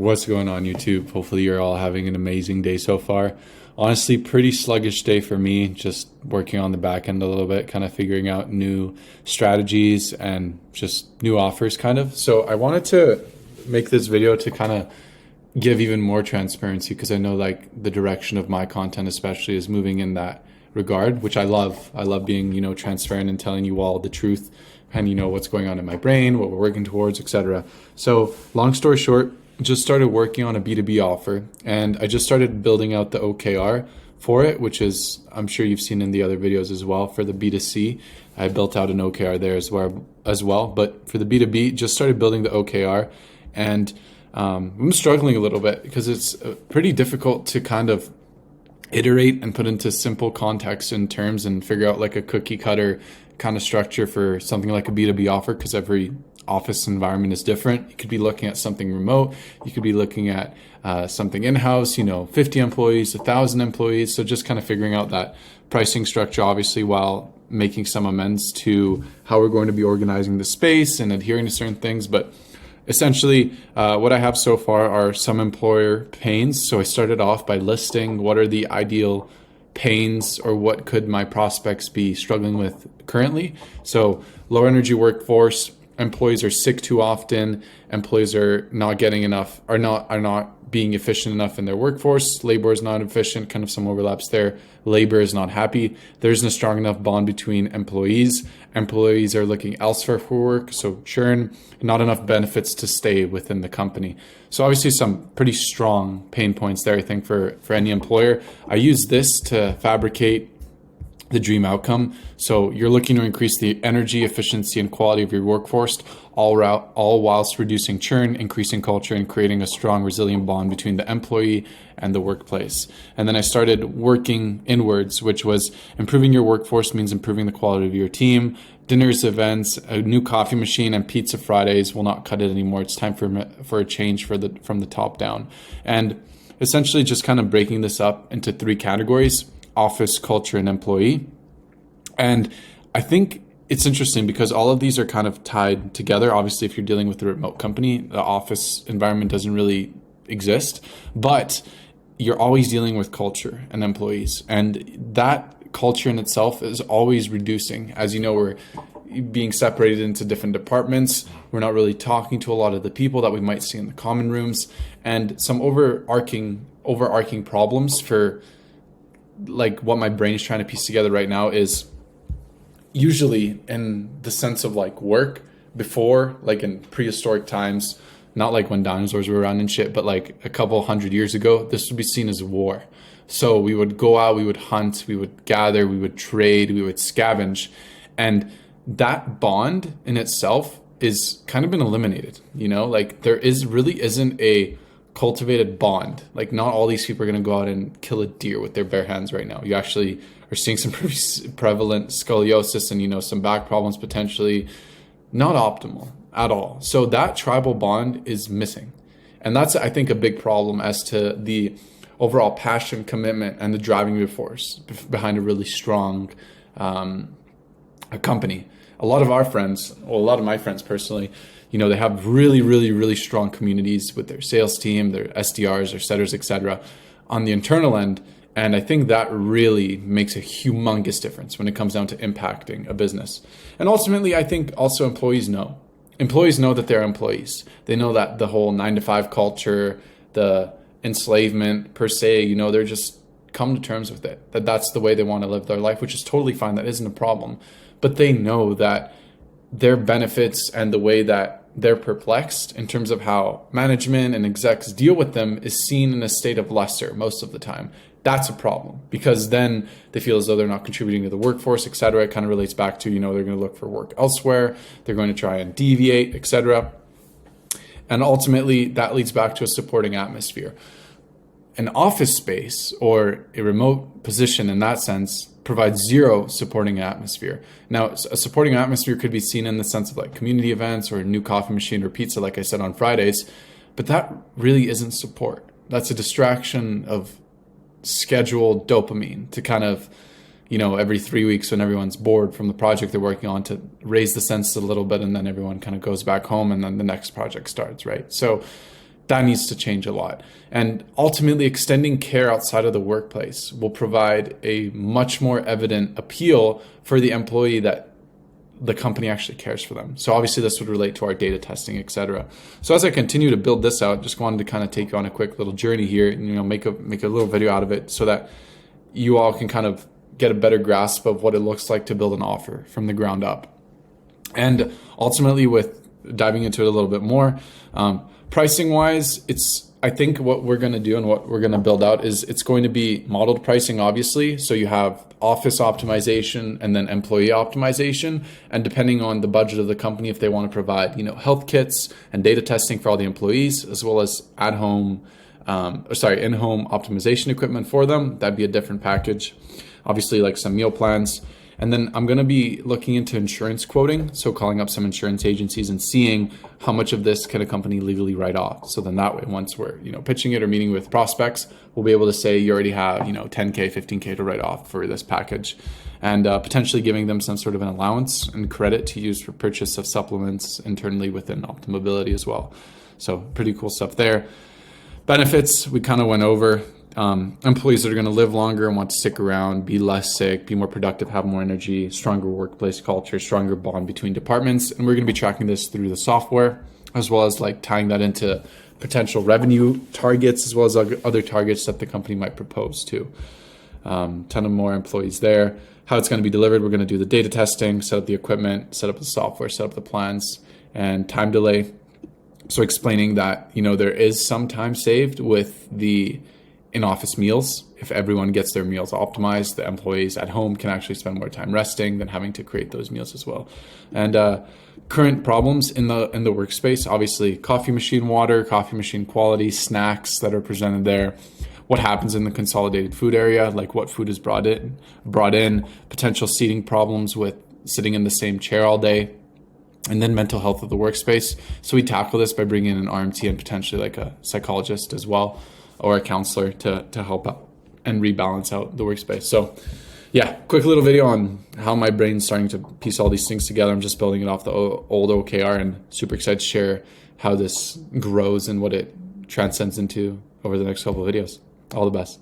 What's going on, YouTube? Hopefully you're all having an amazing day so far. Honestly, pretty sluggish day for me, just working on the back end a little bit, kind of figuring out new strategies and just new offers kind of. So I wanted to make this video to kind of give even more transparency, because I know like the direction of my content especially is moving in that regard, which I love. I love being, transparent and telling you all the truth and what's going on in my brain, what we're working towards, etc. So long story short, just started working on a B2B offer, and I just started building out the OKR for it, which is, I'm sure you've seen in the other videos as well. For the B2C, I built out an OKR there as well. But for the B2B, just started building the OKR, and I'm struggling a little bit because it's pretty difficult to kind of iterate and put into simple context and terms and figure out like a cookie cutter kind of structure for something like a B2B offer, because every office environment is different. You could be looking at something remote. You could be looking at something in-house, 50 employees, 1,000 employees. So just kind of figuring out that pricing structure, obviously, while making some amends to how we're going to be organizing the space and adhering to certain things. But essentially, what I have so far are some employer pains. So I started off by listing what are the ideal pains, or what could my prospects be struggling with currently. So low energy workforce, employees are sick too often, employees are not getting enough, are not being efficient enough in their workforce, labor is not efficient, kind of some overlaps there, labor is not happy, there isn't a strong enough bond between employees are looking elsewhere for work, so churn, not enough benefits to stay within the company. So obviously some pretty strong pain points there, I think, for any employer. I use this to fabricate the dream outcome. So you're looking to increase the energy, efficiency, and quality of your workforce, all whilst reducing churn, increasing culture, and creating a strong, resilient bond between the employee and the workplace. And then I started working inwards, which was improving your workforce means improving the quality of your team. Dinners, events, a new coffee machine, and pizza Fridays will not cut it anymore. It's time for a change from the top down. And essentially just kind of breaking this up into three categories: office, culture, and employee. And I think it's interesting because all of these are kind of tied together. Obviously, if you're dealing with a remote company, the office environment doesn't really exist, but you're always dealing with culture and employees. And that culture in itself is always reducing. As you know, we're being separated into different departments. We're not really talking to a lot of the people that we might see in the common rooms, and some overarching problems for like what my brain is trying to piece together right now is usually in the sense of like work before, like in prehistoric times, not like when dinosaurs were around and shit, but like a couple hundred years ago, this would be seen as war. So we would go out, we would hunt, we would gather, we would trade, we would scavenge. And that bond in itself is kind of been eliminated, like there really isn't a cultivated bond. Like not all these people are going to go out and kill a deer with their bare hands right now. You actually are seeing some pretty prevalent scoliosis and some back problems, potentially not optimal at all. So that tribal bond is missing, and that's, I think, a big problem as to the overall passion, commitment, and the driving force behind a really strong a company. A lot of my friends personally, they have really, really, really strong communities with their sales team, their SDRs, their setters, etc. on the internal end. And I think that really makes a humongous difference when it comes down to impacting a business. And ultimately, I think also employees know that they're employees. They know that the whole 9-to-5 culture, the enslavement per se, they're just come to terms with it, that's the way they want to live their life, which is totally fine. That isn't a problem. But they know that their benefits and the way that they're perplexed in terms of how management and execs deal with them is seen in a state of lesser most of the time. That's a problem, because then they feel as though they're not contributing to the workforce, etc. It kind of relates back to, they're going to look for work elsewhere. They're going to try and deviate, etc. And ultimately, that leads back to a supporting atmosphere. An office space or a remote position in that sense provides zero supporting atmosphere. Now, a supporting atmosphere could be seen in the sense of like community events or a new coffee machine or pizza, like I said, on Fridays, but that really isn't support. That's a distraction of scheduled dopamine to kind of, every 3 weeks when everyone's bored from the project they're working on, to raise the sense a little bit, and then everyone kind of goes back home and then the next project starts, right? So that needs to change a lot. And ultimately, extending care outside of the workplace will provide a much more evident appeal for the employee that the company actually cares for them. So obviously this would relate to our data testing, et cetera. So as I continue to build this out, just wanted to kind of take you on a quick little journey here and, make a little video out of it so that you all can kind of get a better grasp of what it looks like to build an offer from the ground up. And ultimately, with diving into it a little bit more, pricing wise, I think what we're going to do and what we're going to build out is it's going to be modeled pricing, obviously. So you have office optimization and then employee optimization. And depending on the budget of the company, if they want to provide, health kits and data testing for all the employees, as well as in-home optimization equipment for them, that'd be a different package. Obviously, like some meal plans. And then I'm going to be looking into insurance quoting. So calling up some insurance agencies and seeing how much of this can a company legally write off. So then that way, once we're, pitching it or meeting with prospects, we'll be able to say you already have, 10K, 15K to write off for this package, and potentially giving them some sort of an allowance and credit to use for purchase of supplements internally within OptiMobility as well. So pretty cool stuff there. Benefits, we kind of went over. Employees that are going to live longer and want to stick around, be less sick, be more productive, have more energy, stronger workplace culture, stronger bond between departments. And we're going to be tracking this through the software, as well as like tying that into potential revenue targets, as well as other targets that the company might propose to. Ton of more employees there. How it's going to be delivered, we're going to do the data testing, set up the equipment, set up the software, set up the plans, and time delay. So explaining that, there is some time saved with the in-office meals. If everyone gets their meals optimized, the employees at home can actually spend more time resting than having to create those meals as well. And current problems in the workspace, obviously coffee machine water, coffee machine quality, snacks that are presented there, what happens in the consolidated food area, like what food is brought in, potential seating problems with sitting in the same chair all day, and then mental health of the workspace. So we tackle this by bringing in an RMT and potentially like a psychologist as well, or a counselor to help out and rebalance out the workspace. So yeah, quick little video on how my brain's starting to piece all these things together. I'm just building it off the old OKR and super excited to share how this grows and what it transcends into over the next couple of videos. All the best.